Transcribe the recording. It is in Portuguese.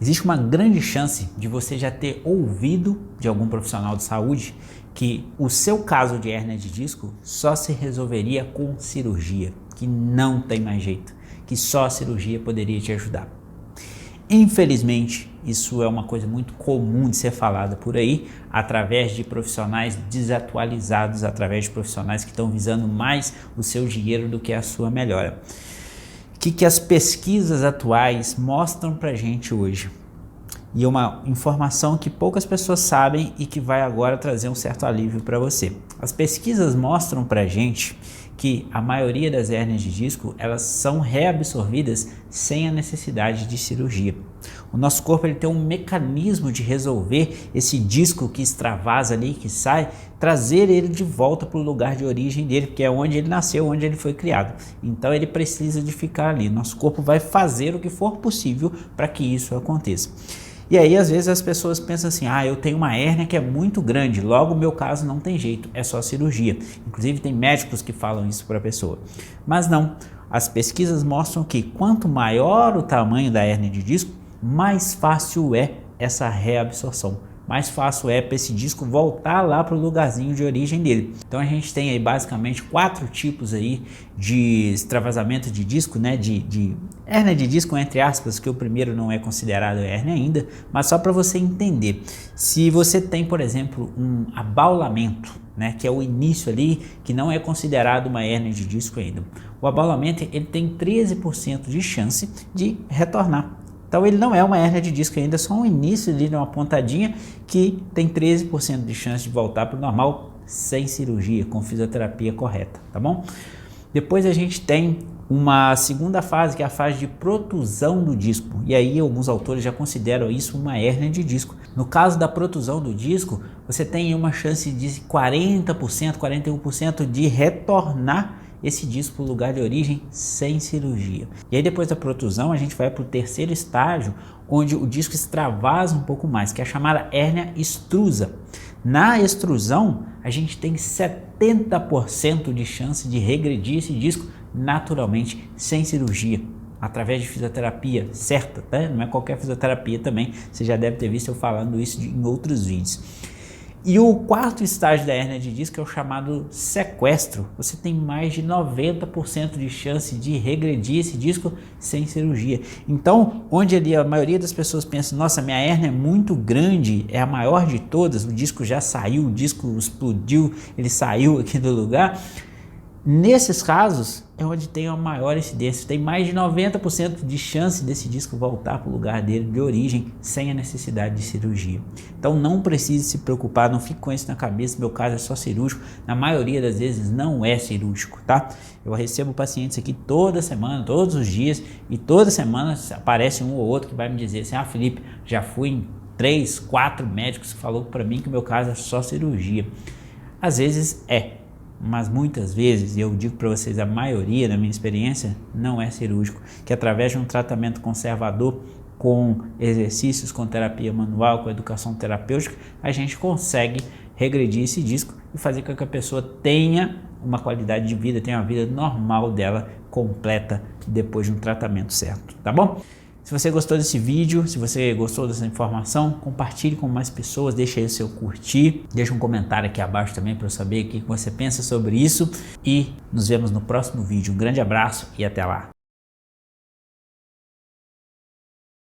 Existe uma grande chance de você já ter ouvido de algum profissional de saúde que o seu caso de hérnia de disco só se resolveria com cirurgia, que não tem mais jeito, que só a cirurgia poderia te ajudar. Infelizmente, isso é uma coisa muito comum de ser falada por aí, através de profissionais desatualizados, através de profissionais que estão visando mais o seu dinheiro do que a sua melhora. O que as pesquisas atuais mostram pra gente hoje? E uma informação que poucas pessoas sabem e que vai agora trazer um certo alívio para você. As pesquisas mostram pra gente que a maioria das hérnias de disco, elas são reabsorvidas sem a necessidade de cirurgia. O nosso corpo ele tem um mecanismo de resolver esse disco que extravasa ali, que sai, trazer ele de volta para o lugar de origem dele, que é onde ele nasceu, onde ele foi criado. Então ele precisa de ficar ali. Nosso corpo vai fazer o que for possível para que isso aconteça. E aí às vezes as pessoas pensam assim, eu tenho uma hérnia que é muito grande, logo o meu caso não tem jeito, é só cirurgia. Inclusive tem médicos que falam isso para a pessoa. Mas não, as pesquisas mostram que quanto maior o tamanho da hérnia de disco, mais fácil é essa reabsorção. Mais fácil é para esse disco voltar lá para o lugarzinho de origem dele. Então a gente tem aí basicamente 4 tipos aí de extravasamento de disco, né? De hérnia de disco entre aspas, que o primeiro não é considerado hérnia ainda, mas só para você entender. Se você tem, por exemplo, um abaulamento, né, que é o início ali, que não é considerado uma hérnia de disco ainda. O abaulamento ele tem 13% de chance de retornar. Então ele não é uma hérnia de disco ainda, é só um início ali, uma pontadinha que tem 13% de chance de voltar para o normal sem cirurgia, com fisioterapia correta, tá bom? Depois a gente tem uma segunda fase, que é a fase de protusão do disco, e aí alguns autores já consideram isso uma hérnia de disco. No caso da protusão do disco, você tem uma chance de 40%, 41% de retornar esse disco para o lugar de origem sem cirurgia. E aí depois da protusão a gente vai para o terceiro estágio, onde o disco extravasa um pouco mais, que é a chamada hérnia extrusa. Na extrusão a gente tem 70% de chance de regredir esse disco naturalmente sem cirurgia, através de fisioterapia certa, tá? Não é qualquer fisioterapia também, você já deve ter visto eu falando isso em outros vídeos. E o quarto estágio da hérnia de disco é o chamado sequestro. Você tem mais de 90% de chance de regredir esse disco sem cirurgia. Então, onde ali a maioria das pessoas pensa, nossa, minha hérnia é muito grande, é a maior de todas, o disco já saiu, o disco explodiu, ele saiu aqui do lugar. Nesses casos é onde tem a maior incidência, tem mais de 90% de chance desse disco voltar para o lugar dele de origem sem a necessidade de cirurgia. Então não precise se preocupar, não fique com isso na cabeça, meu caso é só cirúrgico, na maioria das vezes não é cirúrgico, tá? Eu recebo pacientes aqui toda semana, todos os dias, e toda semana aparece um ou outro que vai me dizer assim, Felipe, já fui em 3, 4 médicos que falou para mim que meu caso é só cirurgia. Às vezes mas muitas vezes, e eu digo para vocês, a maioria da minha experiência não é cirúrgico, que através de um tratamento conservador, com exercícios, com terapia manual, com educação terapêutica, a gente consegue regredir esse disco e fazer com que a pessoa tenha uma qualidade de vida, tenha uma vida normal dela, completa, depois de um tratamento certo, tá bom? Se você gostou desse vídeo, se você gostou dessa informação, compartilhe com mais pessoas, deixa aí o seu curtir, deixa um comentário aqui abaixo também para eu saber o que você pensa sobre isso e nos vemos no próximo vídeo. Um grande abraço e até lá!